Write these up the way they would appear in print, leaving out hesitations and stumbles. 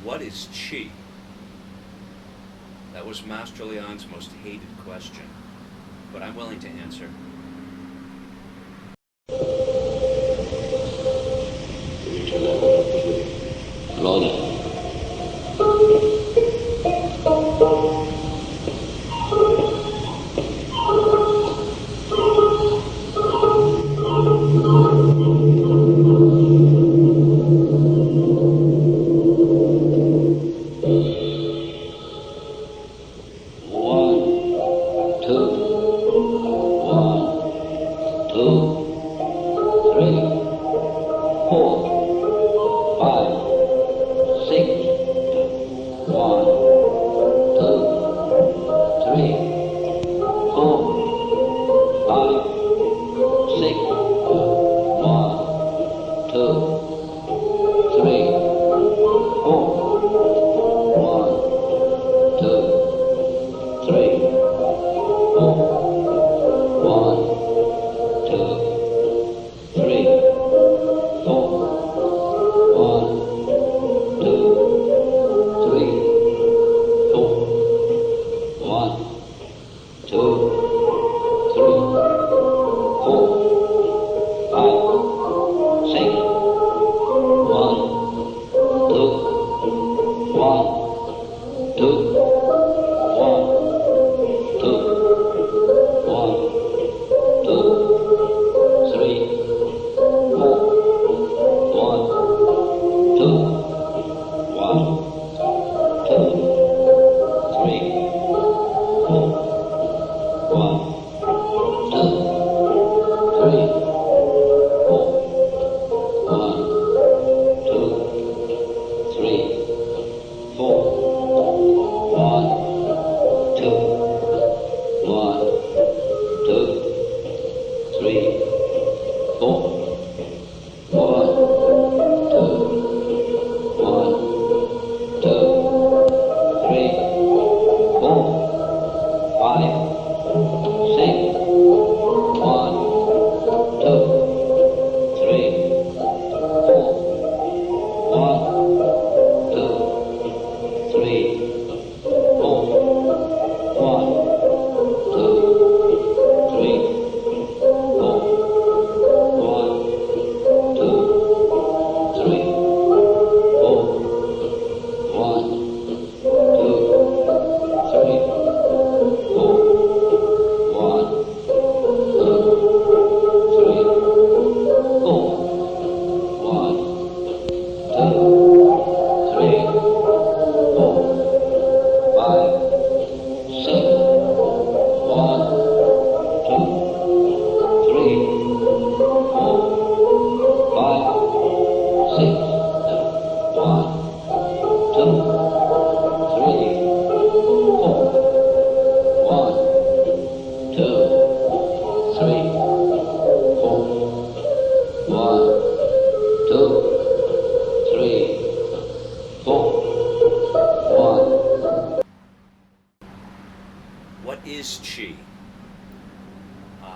What is chi? That was Master Leon's most hated question, but I'm willing to answer.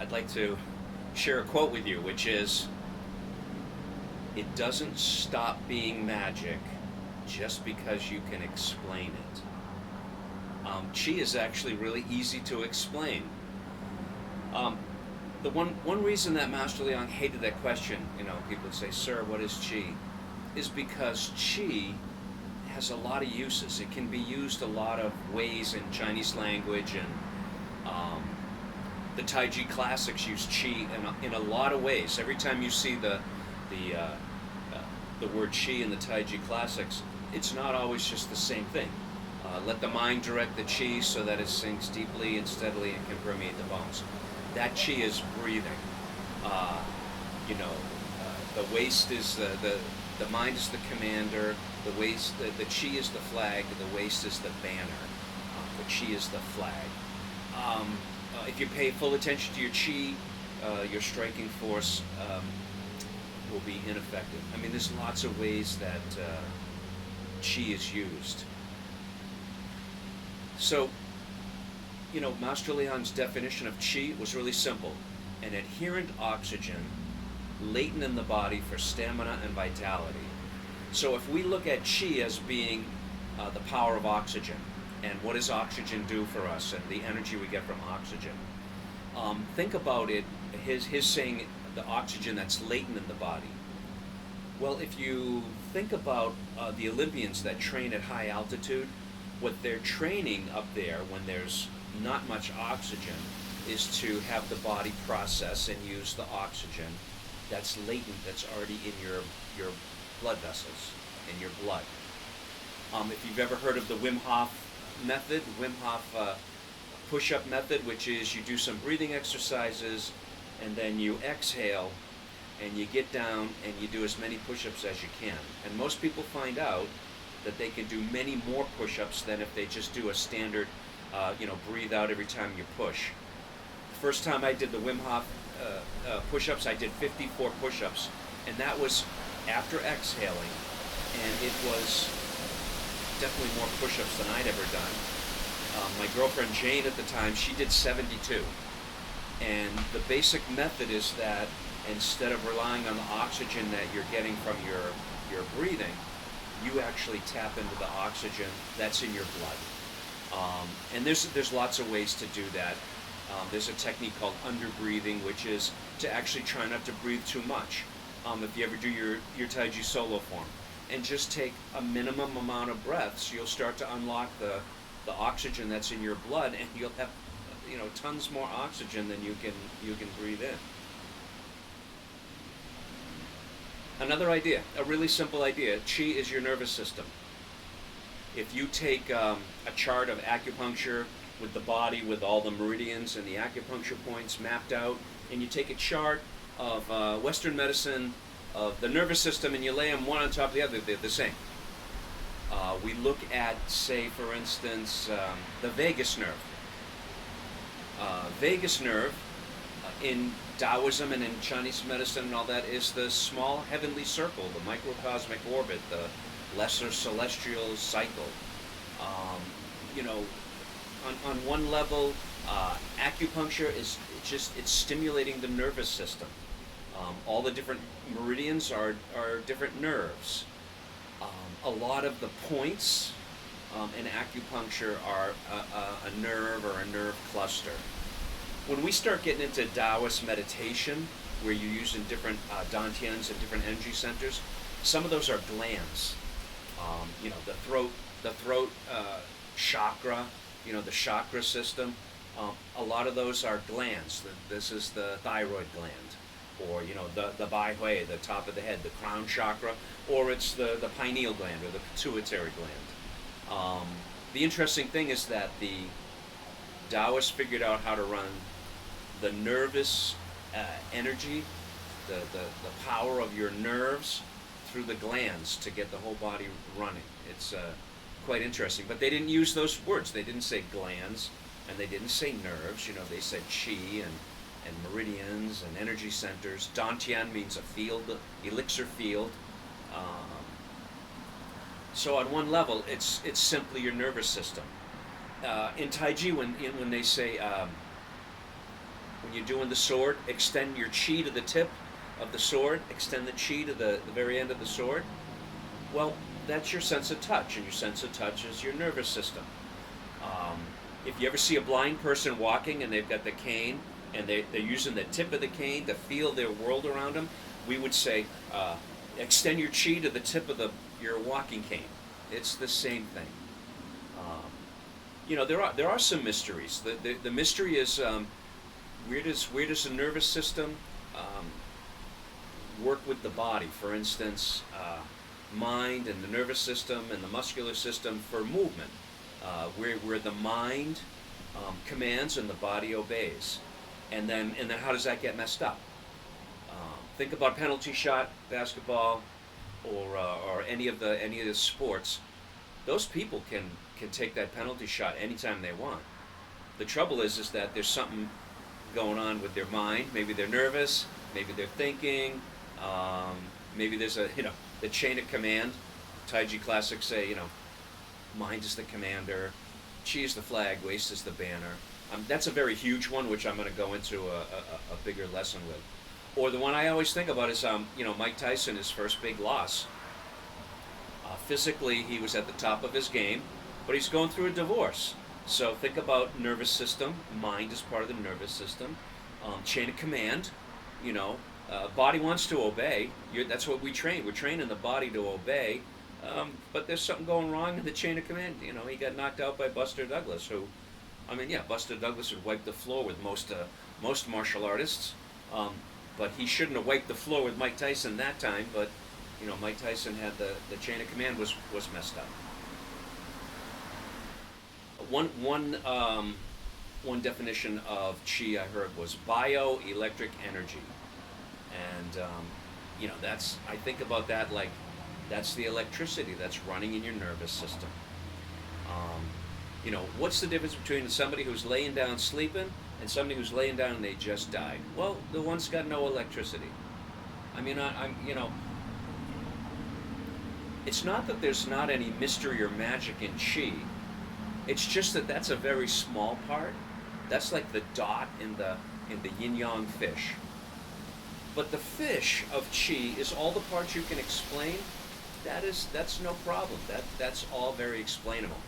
I'd like to share a quote with you, which is, "It doesn't stop being magic just because you can explain it." Chi is actually really easy to explain. The one reason that Master Leon hated that question, people would say, "Sir, what is chi?" is because chi has a lot of uses. It can be used a lot of ways in Chinese language, and the Taiji classics use chi in a lot of ways. Every time you see the word chi in the Taiji classics, it's not always just the same thing. Let the mind direct the chi so that it sinks deeply and steadily and can permeate the bones. That chi is breathing. The waist is the mind is the commander. The waist, the chi is the flag. The waist is the banner. The chi is the flag. If you pay full attention to your chi, your striking force will be ineffective. I mean, there's lots of ways that chi is used. So, Master Leon's definition of chi was really simple: an adherent oxygen latent in the body for stamina and vitality. So if we look at chi as being the power of oxygen, and what does oxygen do for us, and the energy we get from oxygen, think about it. His saying the oxygen that's latent in the body. Well, if you think about the Olympians that train at high altitude, what they're training up there when there's not much oxygen is to have the body process and use the oxygen that's latent, that's already in your blood vessels, in your blood. If you've ever heard of the Wim Hof method, Wim Hof push-up method, which is you do some breathing exercises and then you exhale and you get down and you do as many push-ups as you can. And most people find out that they can do many more push-ups than if they just do a standard, breathe out every time you push. The first time I did the Wim Hof push-ups, I did 54 push-ups, and that was after exhaling, and it was definitely more push-ups than I'd ever done. My girlfriend Jane at the time, she did 72. And the basic method is that instead of relying on the oxygen that you're getting from your breathing, you actually tap into the oxygen that's in your blood. And there's lots of ways to do that. There's a technique called underbreathing, which is to actually try not to breathe too much. If you ever do your Tai Chi solo form, and just take a minimum amount of breaths, you'll start to unlock the oxygen that's in your blood, and you'll have tons more oxygen than you can breathe in. Another idea, a really simple idea. Chi is your nervous system. If you take a chart of acupuncture with the body, with all the meridians and the acupuncture points mapped out, and you take a chart of Western medicine, of the nervous system, and you lay them one on top of the other, they're the same. We look at, say, for instance, the vagus nerve. Vagus nerve in Taoism and in Chinese medicine and all that is the small heavenly circle, the microcosmic orbit, the lesser celestial cycle. On one level, acupuncture is it's stimulating the nervous system. All the different meridians are different nerves. A lot of the points in acupuncture are a nerve or a nerve cluster. When we start getting into Taoist meditation, where you're using different dantians and different energy centers, some of those are glands. The throat chakra, the chakra system. A lot of those are glands. This is the thyroid gland, or the bai hui, the top of the head, the crown chakra, or it's the pineal gland or the pituitary gland. The interesting thing is that the Taoists figured out how to run the nervous energy, the power of your nerves through the glands to get the whole body running. It's quite interesting. But they didn't use those words. They didn't say glands, and they didn't say nerves. They said qi and meridians and energy centers. Dantian means a field, elixir field. So on one level, it's simply your nervous system. In Tai Chi, when they say, when you're doing the sword, extend your chi to the tip of the sword, extend the chi to the very end of the sword. Well, that's your sense of touch, and your sense of touch is your nervous system. If you ever see a blind person walking and they've got the cane, and they're using the tip of the cane to feel their world around them, we would say, extend your chi to the tip of your walking cane. It's the same thing. There are some mysteries. The mystery is where does the nervous system work with the body? For instance, mind and the nervous system and the muscular system for movement, where the mind commands and the body obeys, and then how does that get messed up? Think about penalty shot, basketball, or any of the sports. Those people can take that penalty shot anytime they want. The trouble is that there's something going on with their mind. Maybe they're nervous. Maybe they're thinking. Maybe there's the chain of command. Tai Chi classics say mind is the commander, chi is the flag, waist is the banner. That's a very huge one, which I'm going to go into a bigger lesson with. Or the one I always think about is Mike Tyson, his first big loss. Physically, he was at the top of his game, but he's going through a divorce. So think about nervous system. Mind is part of the nervous system. Chain of command. You know, body wants to obey. That's what we train. We're training the body to obey. But there's something going wrong in the chain of command. You know, he got knocked out by Buster Douglas, who, I mean, yeah, Buster Douglas would wipe the floor with most martial artists. But he shouldn't have wiped the floor with Mike Tyson that time. But you know, Mike Tyson had the chain of command was messed up. One definition of chi I heard was bioelectric energy, and you know, that's, I think about that like that's the electricity that's running in your nervous system. Um, you know, what's the difference between somebody who's laying down sleeping and somebody who's laying down and they just died? Well, the one's got no electricity. I mean, I'm you know, it's not that there's not any mystery or magic in chi. It's just that that's a very small part. That's like the dot in the yin yang fish. But the fish of chi is all the parts you can explain. That's no problem. That's all very explainable.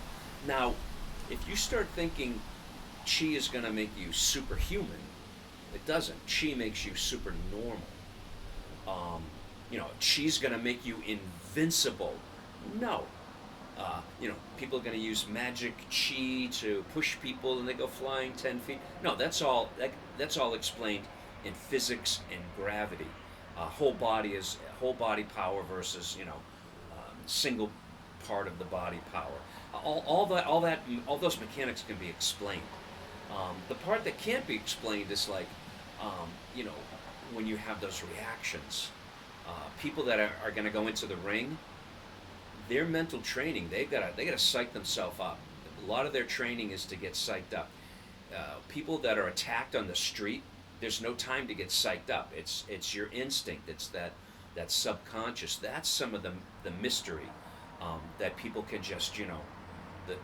Now, if you start thinking chi is going to make you superhuman, it doesn't. Chi makes you super normal. You know, chi's going to make you invincible. No. You know, people are going to use magic chi to push people and they go flying 10 feet. No, that's all explained in physics and gravity. Whole body power versus, you know, single part of the body power. All those mechanics can be explained. The part that can't be explained is like, you know, when you have those reactions. People that are going to go into the ring, their mental training, they gotta psych themselves up. A lot of their training is to get psyched up. People that are attacked on the street, there's no time to get psyched up. It's your instinct. It's that subconscious. That's some of the mystery that people can just, you know,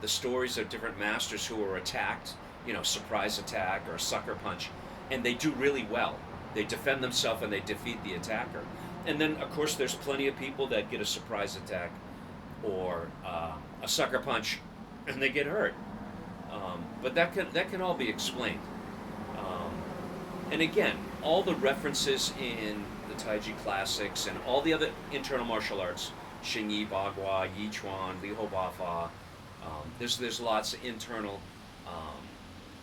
the stories of different masters who are attacked, you know, surprise attack or a sucker punch, and they do really well. They defend themselves and they defeat the attacker. And then, of course, there's plenty of people that get a surprise attack or a sucker punch and they get hurt. But that can all be explained. And again, all the references in the Taiji classics and all the other internal martial arts, Xing Yi Bagua, Yi Chuan, Li Ho Ba Fa, there's lots of internal,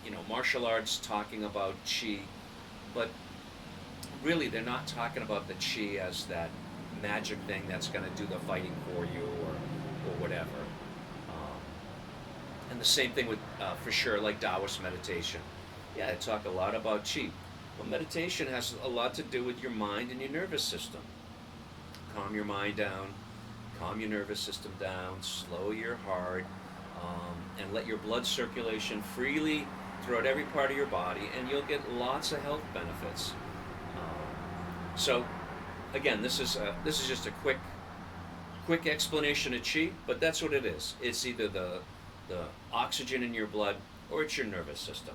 you know, martial arts talking about Qi, but really they're not talking about the Qi as that magic thing that's going to do the fighting for you or whatever. And the same thing with, for sure, like Taoist meditation. Yeah, they talk a lot about Qi. Well, meditation has a lot to do with your mind and your nervous system. Calm your mind down, calm your nervous system down, slow your heart, and let your blood circulation freely throughout every part of your body, and you'll get lots of health benefits. So, again, this is just a quick explanation of Qi, but that's what it is. It's either the oxygen in your blood or it's your nervous system.